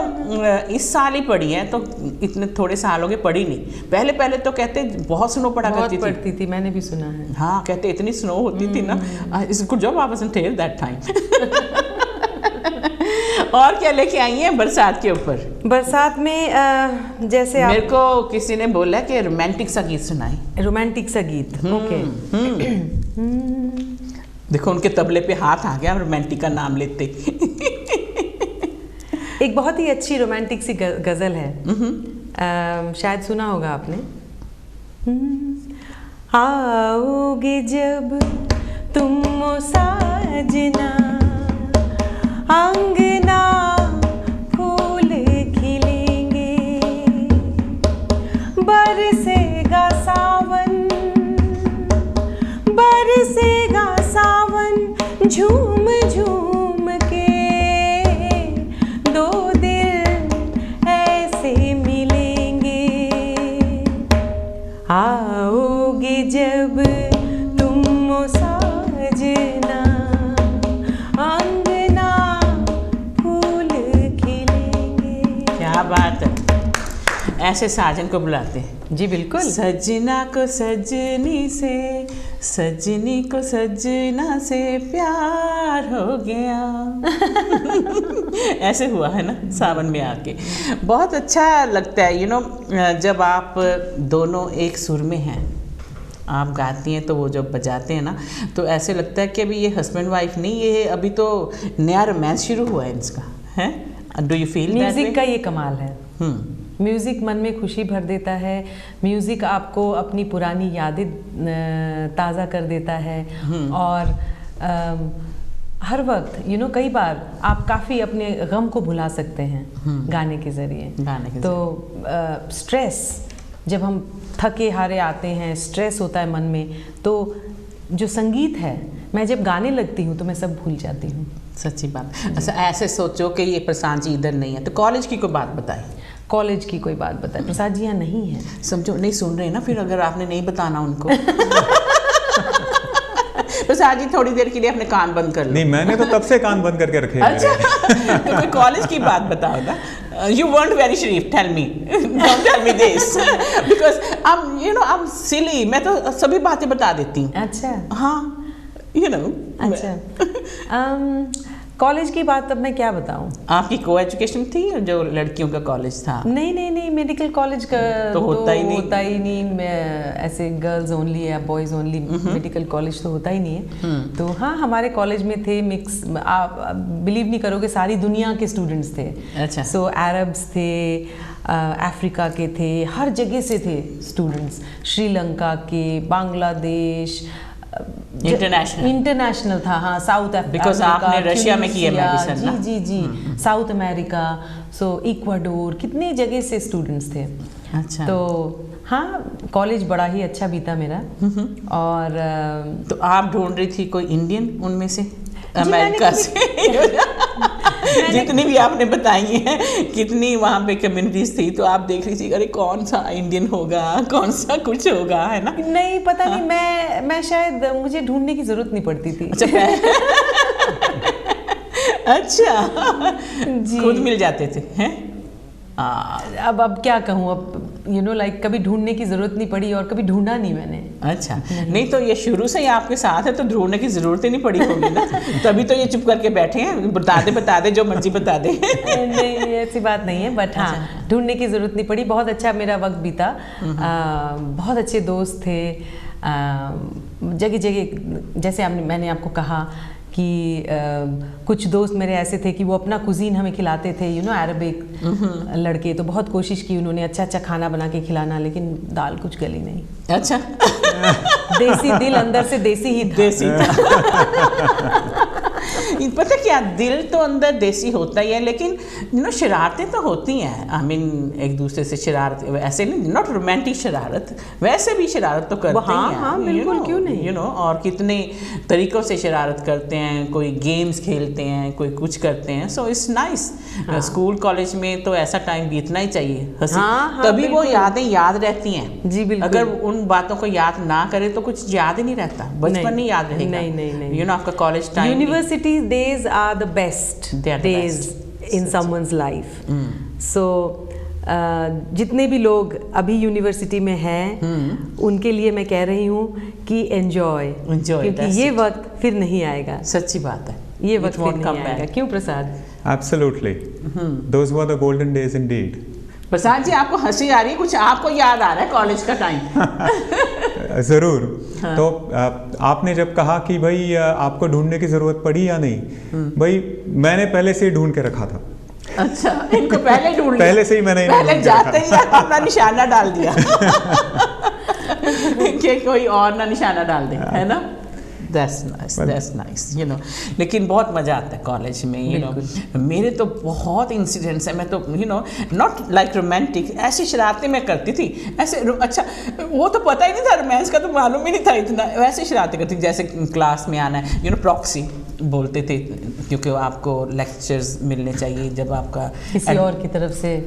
इस साल ही पड़ी है, तो इतने थोड़े साल हो गए पड़ी नहीं। पहले तो कहते बहुत स्नो पड़ती थी, मैंने भी सुना है। हाँ, कहते इतनी स्नो होती थी ना, it's good job I wasn't here that time. और क्या लेके आई हैं बरसात के ऊपर? बरसात में जैसे मेरे को किसी ने बोला कि रोमांटिक सा गीत सुनाई। रोमांटिक सा गीत, ओके। देखो उनके तबले पे हाथ आ गया रोमांटिक का नाम लेते। एक बहुत ही अच्छी रोमांटिक सी गजल है, शायद सुना होगा आपने। आओगे जब तुम साजना, अंगना फूल खिलेंगे, बरसेगा सावन झूम झूम के, दो दिल ऐसे मिलेंगे। आओगे जब तुम साजना, अंगना फूल खिलेंगे। क्या बात है, ऐसे साजन को बुलाते हैं। जी बिल्कुल। सजना को सजनी से, सजनी को सजना से प्यार हो गया। ऐसे हुआ है ना सावन में आके। बहुत अच्छा लगता है जब आप दोनों एक सुर में हैं, आप गाती हैं तो वो जब बजाते हैं ना तो ऐसे लगता है कि अभी ये हस्बैंड वाइफ नहीं, ये अभी तो नया रोमांस शुरू हुआ है इसका, है। Do you feel that way? Music का ये कमाल है। म्यूज़िक मन में खुशी भर देता है। म्यूज़िक आपको अपनी पुरानी यादें ताज़ा कर देता है। और हर वक्त कई बार आप काफ़ी अपने गम को भुला सकते हैं गाने के ज़रिए। तो स्ट्रेस, जब हम थके हारे आते हैं, स्ट्रेस होता है मन में, तो जो संगीत है, मैं जब गाने लगती हूँ तो मैं सब भूल जाती हूँ। सच्ची बात। अच्छा, ऐसे सोचो कि ये प्रशांत जी इधर नहीं है तो कॉलेज की कोई बात बताएं। कॉलेज की कोई बात बताएं। प्रसाद जी यहाँ नहीं है। समझो नहीं सुन रहे ना, फिर अगर आपने नहीं बताना उनको। प्रसाद जी थोड़ी देर के लिए अपने कान बंद कर लो। नहीं, मैंने तो तब से कान बंद करके रखे। अच्छा, तो कोई कॉलेज की बात बताओ ना। You weren't very Sharif, tell me. Don't tell me this. Because I'm silly. मैं तो सभी बातें बता देती हूँ। अच्छा। हाँ, अच्छा। कॉलेज की बात अब मैं क्या बताऊँ? आपकी को एजुकेशन थी जो लड़कियों का कॉलेज था? नहीं, मेडिकल कॉलेज का तो होता ही नहीं। ऐसे गर्ल्स ओनली या बॉयज़ ओनली मेडिकल कॉलेज तो होता ही नहीं है। तो हाँ, हमारे कॉलेज में थे मिक्स। आप बिलीव नहीं करोगे, सारी दुनिया के स्टूडेंट्स थे। अच्छा। सो अरब्स थे, अफ्रीका के थे, हर जगह से थे स्टूडेंट्स, श्रीलंका के, बांग्लादेश, इंटरनेशनल था। हाँ, साउथ अफ्रीका, बिकॉज आपने रशिया में किया मेडिसिन ना। जी, साउथ अमेरिका, सो इक्वाडोर, कितने जगह से स्टूडेंट्स थे। अच्छा। तो हाँ, कॉलेज बड़ा ही अच्छा बीता मेरा। और तो आप ढूंढ रही थी कोई इंडियन उनमें से, अमेरिका से? जितनी भी आपने बताई हैं, कितनी वहाँ पे कम्युनिटीज थी, तो आप देख रही थी अरे कौन सा इंडियन होगा, कौन सा कुछ होगा, है ना? नहीं, पता नहीं। मैं शायद, मुझे ढूंढने की जरूरत नहीं पड़ती थी। अच्छा जी, खुद मिल जाते थे, हैं? अब क्या कहूँ, अब कभी ढूंढने की जरूरत नहीं पड़ी और कभी ढूंढा नहीं मैंने। अच्छा, नहीं तो ये शुरू से ही आपके साथ है तो ढूंढने की जरूरत ही नहीं पड़ी होगी ना। तभी तो ये चुप करके बैठे हैं, बता दे जो मर्जी बता दे। नहीं, ऐसी बात नहीं है, बट हाँ, ढूंढने की जरूरत नहीं पड़ी। बहुत अच्छा मेरा वक्त बीता। बहुत अच्छे दोस्त थे जगह जगह। जैसे मैंने आपको कहा कि कुछ दोस्त मेरे ऐसे थे कि वो अपना कुजीन हमें खिलाते थे, अरबिक लड़के। तो बहुत कोशिश की उन्होंने अच्छा खाना बना के खिलाना, लेकिन दाल कुछ गली नहीं। अच्छा। देसी दिल अंदर से देसी ही था। देसी था। पता क्या, दिल तो अंदर देसी होता ही है, लेकिन शरारतें तो होती हैं। आई मीन एक दूसरे से शरारत, ऐसे नहीं, नॉट रोमांटिक शरारत, वैसे भी शरारत तो करते ही हैं। हाँ, बिल्कुल, क्यों नहीं। और कितने तरीक़ों से शरारत करते हैं, कोई गेम्स खेलते हैं, कोई कुछ करते हैं। So it's nice. School college में तो ऐसा टाइम बीतना ही चाहिए, तभी वो यादें याद रहती हैं। जी बिल्कुल। अगर उन बातों को याद ना करे तो कुछ याद ही नहीं रहता, बचपन नहीं याद रहेगा। नहीं। आपका college time, university days are the best days in someone's life. So जितने भी लोग अभी यूनिवर्सिटी में हैं, उनके लिए मैं कह रही हूँ कि एंजॉय, क्योंकि ये वक्त फिर नहीं आएगा। सच्ची बात है, ये वक्त फिर नहीं आएगा। क्यों प्रसाद? Absolutely. Those were the golden days indeed. Prasad ji, आपको हंसी आ रही है, कुछ आपको याद आ रहा है कॉलेज का टाइम? ज़रूर। हाँ। तो आपने जब कहा कि भाई आपको ढूंढने की ज़रूरत पड़ी या नहीं, भाई मैंने पहले से ही ढूंढ के रखा था। अच्छा, इनको पहले ढूंढ लिया? पहले से ही मैंने पहले जाते ही अपना निशाना डाल दिया कि कोई और ना निशाना डाल दे, है ना? That's nice, लेकिन बहुत मज़ा आता है कॉलेज में, मेरे तो बहुत इंसिडेंट्स हैं। मैं तो नॉट लाइक रोमांटिक, ऐसी शरारतें मैं करती थी ऐसे। अच्छा, वो तो पता ही नहीं था, रोमांस का तो मालूम ही नहीं था इतना। वैसे शरारतें करती, जैसे क्लास में आना है, प्रॉक्सी बोलते थे, क्योंकि आपको लेक्चर्स मिलने चाहिए जब आपका किसी और की तरफ से।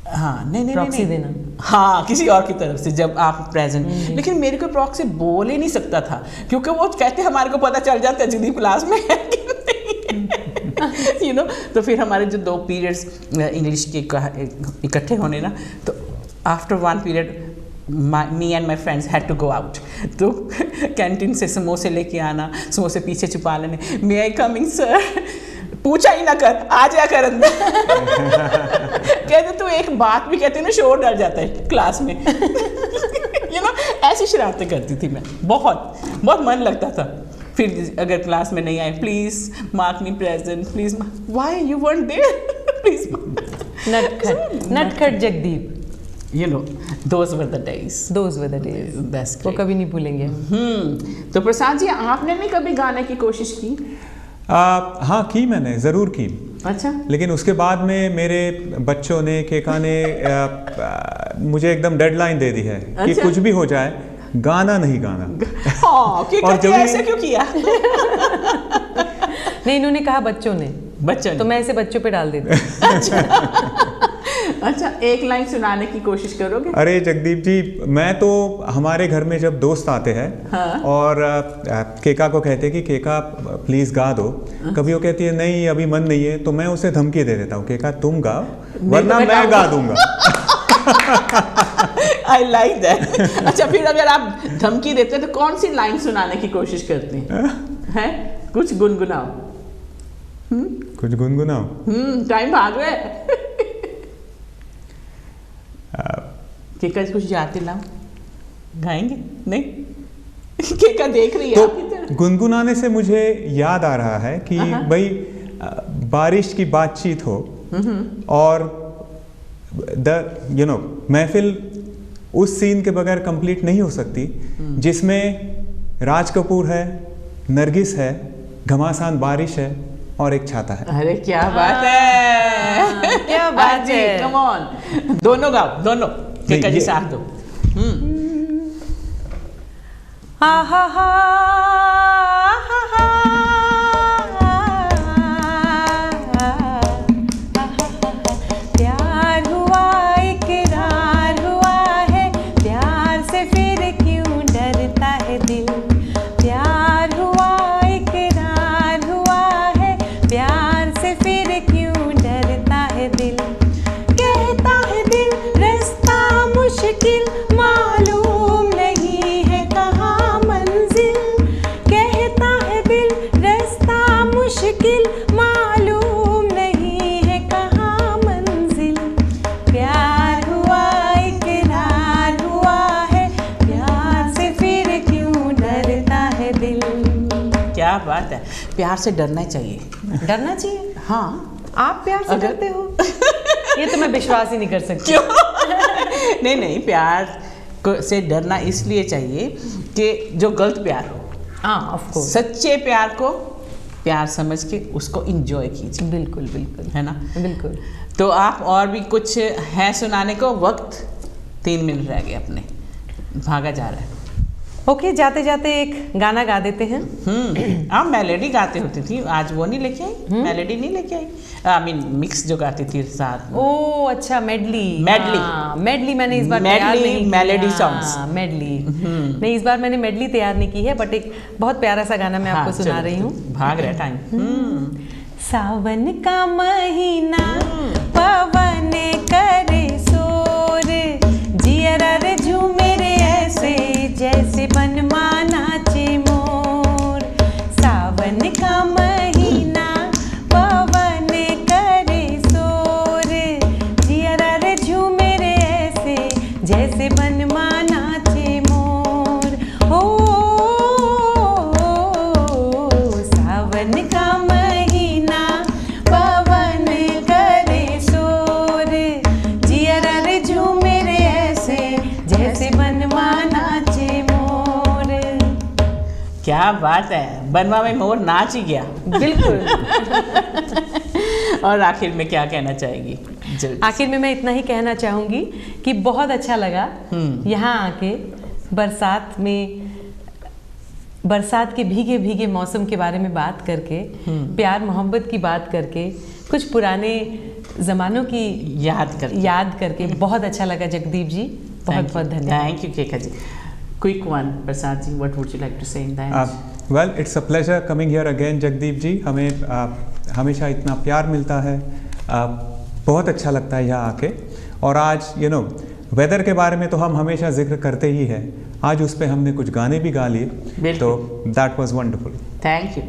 हाँ, नहीं प्रॉक्सी देना। हाँ, किसी और की तरफ से जब आप प्रेजेंट। लेकिन मेरे को प्रॉक्सी बोल ही नहीं सकता था, क्योंकि वो कहते हमारे को पता चल जाता है जल्दी क्लास में है कि नहीं। You know. तो फिर हमारे जो 2 पीरियड्स इंग्लिश के इकट्ठे होने ना, तो after 1 period me and my friends had to go out. तो कैंटीन से समोसे लेके आना, समोसे पीछे छुपा लेने, मे आई कमिंग सर, पूछा ही ना कर, आ जा कर अंदर। कहते तू एक बात भी कहती ना शोर डर जाता है क्लास में। यू नो, ऐसी शरारतें करती थी मैं, बहुत बहुत मन लगता था। फिर अगर क्लास में नहीं आए, please mark me present, please, why you weren't there, please. नटखट Jagdeep, you know, those were the days. Those were the days. That's वो great. कभी नहीं भूलेंगे। तो प्रसाद जी, आपने नहीं कभी गाने की कोशिश की? हाँ, की मैंने, ज़रूर की। अच्छा। लेकिन उसके बाद में मेरे बच्चों ने, केका ने मुझे एकदम डेडलाइन दे दी है कि अच्छा? कुछ भी हो जाए, गाना नहीं गाना। हाँ, और जब ऐसे क्यों किया? नहीं, इन्होंने कहा बच्चों ने, बच्चों तो मैं इसे बच्चों पे डाल देती हूँ। अच्छा, एक लाइन सुनाने की कोशिश करोगे? अरे जगदीप जी, मैं तो हमारे घर में जब दोस्त आते हैं, हाँ? और केका को कहते हैं कि केका प्लीज गा दो, कभी वो कहती है नहीं अभी मन नहीं है, तो मैं उसे धमकी दे देता हूँ, केका तुम गाओ वरना मैं गा दूंगा। I like that. अच्छा, फिर अगर आप धमकी देते हैं तो कौन सी लाइन सुनाने की कोशिश करते हैं? कुछ गुनगुनाओ। कुछ गुनगुनाओ। टाइम भाग रहा है। केका कुछ याद दिलाओ, गाएंगे? नहीं? केका देख रही है तो आपकी तरफ। गुनगुनाने से मुझे याद आ रहा है कि भाई बारिश की बातचीत हो, और महफिल उस सीन के बगैर कंप्लीट नहीं हो सकती जिसमें राज कपूर है, नरगिस है, घमासान बारिश है और एक छाता है। अरे क्या बात है, क्या बात है। कम ऑन, दोनों गाओ, दोनों। केका जी साथ दो। हा हा हा हा हा। प्यार हुआ इकरार हुआ है, प्यार से फिर क्यों डरता है दिल। प्यार हुआ इकरार हुआ है, प्यार से फिर क्यों डरता है दिल। कहता है दिल रास्ता मुश्किल, मालूम नहीं है कहाँ मंजिल। कहता है दिल रास्ता मुश्किल, मालूम नहीं है कहाँ मंजिल। प्यार हुआ इकरार हुआ है, प्यार से फिर क्यों डरता है दिल। क्या बात है, प्यार से डरना चाहिए। डरना चाहिए? हाँ। आप प्यार से डरते हो? ये तो मैं विश्वास ही नहीं कर सकती। क्यों? नहीं नहीं, प्यार से डरना इसलिए चाहिए कि जो गलत प्यार हो, हाँ ऑफ कोर्स, सच्चे प्यार को प्यार समझ के उसको इंजॉय कीजिए। बिल्कुल बिल्कुल, है ना? बिल्कुल। तो आप और भी कुछ है सुनाने को? वक्त 3 मिनट रह गए अपने, भागा जा रहा है। ओके, जाते जाते एक गाना गा देते हैं। आप मेलोडी गाते होती थी, आज वो नहीं लेके आई? मेलोडी नहीं लेके आई? आई मीन मिक्स जो गाती थी साथ में। ओ अच्छा, मेडली। मेडली। मेडली मैंने इस बार तैयार नहीं की। Melody songs. मेडली नहीं, इस बार मैंने मेडली तैयार नहीं की है, बट एक बहुत प्यारा सा गाना मैं आपको सुना रही हूँ। भाग रहा टाइम। सावन का महीना, पवन करे शोर, जियरा रे झूमे रे ऐसे जैसे बनमा नाचे मोर। सावन का महीना, पवन करे शोर, जियरा रे झूमे रे ऐसे जैसे बनमा नाचे मोर। हो सावन का महीना, पवन करे शोर, जियरा रे झूमे रे ऐसे जैसे बनवा नाचे मोर। क्या बात है, बनवा में मोर नाच ही गया। बिल्कुल। और आखिर में क्या कहना चाहेगी? जल्दी। आखिर में मैं इतना ही कहना चाहूँगी कि बहुत अच्छा लगा यहाँ आके, बरसात के भीगे भीगे मौसम के बारे में बात करके, प्यार मोहब्बत की बात करके, कुछ पुराने ज़मानों की याद करके बहुत अच्छा लगा। जगदीप जी बहुत बहुत धन्यवाद। Thank you Keka ji. Quick one, Prasad ji, what would you like to say in the end? Well, it's a pleasure coming here again Jagdeep ji. हमें हमेशा इतना प्यार मिलता है, बहुत अच्छा लगता है यहाँ आके। और आज वेदर के बारे में तो हम हमेशा जिक्र करते ही हैं, आज उस पर हमने कुछ गाने भी गा लिए, तो that was wonderful. Thank you.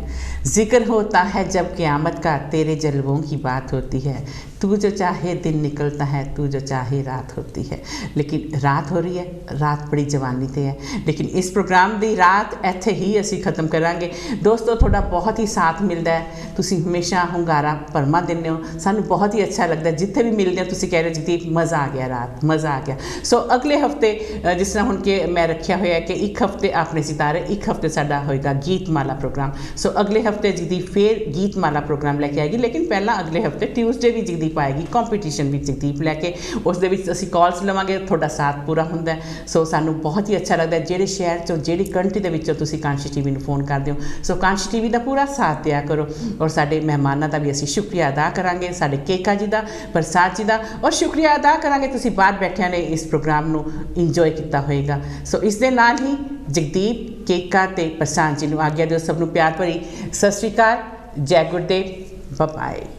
जिक्र होता है जब क़यामत का, तेरे जलवों की बात होती है, तू जो चाहे दिन निकलता है, तू जो चाहे रात होती है। लेकिन रात हो रही है, रात बड़ी जवानी ते है, लेकिन इस प्रोग्राम ਦੀ ਰਾਤ ਇੱਥੇ ਹੀ ਅਸੀਂ ਖਤਮ ਕਰਾਂਗੇ। ਦੋਸਤੋ ਤੁਹਾਡਾ ਬਹੁਤ ਹੀ ਸਾਥ ਮਿਲਦਾ ਹੈ, ਤੁਸੀਂ ਹਮੇਸ਼ਾ ਹੁੰਗਾਰਾ ਭਰਮਾ ਦਿੰਦੇ ਹੋ, ਸਾਨੂੰ ਬਹੁਤ ਹੀ ਅੱਛਾ ਲੱਗਦਾ। ਜਿੱਥੇ ਵੀ ਮਿਲਦੇ ਹੋ ਤੁਸੀਂ ਕਹਿ ਰਹੇ ਹੋ ਜਗਦੀਪ ਮਜ਼ਾ ਆ ਗਿਆ, ਰਾਤ ਮਜ਼ਾ ਆ ਗਿਆ। ਸੋ ਅਗਲੇ ਹਫਤੇ ਜਿਸ ਤਰ੍ਹਾਂ ਹੁਣ ਕਿ ਮੈਂ ਰੱਖਿਆ ਹੋਇਆ ਕਿ ਇੱਕ ਹਫਤੇ ਆਪਣੇ ਸਿਤਾਰੇ, ਇੱਕ ਹਫਤੇ ਸਾਡਾ ਹੋਏਗਾ ਗੀਤਮਾਲਾ ਪ੍ਰੋਗਰਾਮ। ਸੋ ਅਗਲੇ ਹਫਤੇ ਜਗਦੀਪ ਫੇਰ ਗੀਤਮਾਲਾ ਪ੍ਰੋਗਰਾਮ ਲੈ ਕੇ ਆਏਗੀ, ਲੇਕਿਨ ਪਹਿਲਾਂ ਅਗਲੇ ਹਫਤੇ ਟਿਊਜ਼ਡੇ ਵੀ ਜਗਦੀਪ ਆਏਗੀ ਕੰਪੀਟੀਸ਼ਨ ਵਿੱਚ ਜਗਦੀਪ ਲੈ ਕੇ। ਉਸ ਦੇ ਵਿੱਚ ਅਸੀਂ ਕਾਲਸ ਲਵਾਂਗੇ, ਤੁਹਾਡਾ ਸਾਥ ਪੂਰਾ ਹੁੰਦਾ। ਸੋ ਸਾਨੂੰ ਬਹੁਤ ਹੀ ਅੱਛਾ ਲੱਗਦਾ ਜਿਹੜੇ ਸ਼ਹਿਰ 'ਚੋਂ, ਜਿਹੜੀ ਕੰਟਰੀ ਦੇ ਵਿੱਚੋਂ ਤੁਸੀਂ ਕਾਂਸ਼ੀ ਟੀਵੀ ਨੂੰ ਫੋਨ ਕਰਦੇ ਹੋ। ਸੋ ਕਾਂਸ਼ੀ ਟੀਵੀ ਦਾ ਪੂਰਾ ਸਾਥ ਦਿਆ ਕਰੋ। ਔਰ ਸਾਡੇ ਮਹਿਮਾਨਾਂ ਦਾ ਵੀ ਅਸੀਂ ਸ਼ੁਕਰੀਆ ਅਦਾ ਕਰਾਂਗੇ, ਸਾਡੇ ਕੇਕਾ ਜੀ ਦਾ, ਪ੍ਰਸਾਦ ਜੀ ਦਾ, ਔਰ ਸ਼ੁਕਰੀਆ ਅਦਾ ਕਰਾਂਗੇ ਤੁਸੀਂ ਬਾਹਰ ਬੈਠਿਆਂ ਨੇ ਇਸ ਪ੍ਰੋਗਰਾਮ ਨੂੰ ਇੰਜੋਏ ਕੀਤਾ ਹੋਏਗਾ। ਸੋ ਇਸ ਦੇ ਨਾਲ ਹੀ ਜਗਦੀਪ, ਕੇਕਾ ਤੇ ਪ੍ਰਸਾਦ ਜੀ ਨੂੰ ਆਗਿਆ ਦਿਓ। ਸਭ ਨੂੰ ਪਿਆਰ ਭਰੀ ਸਤਿ ਸ਼੍ਰੀ ਅਕਾਲ, ਜੈ ਗੁਰਦੇਵ, ਬਾਏ।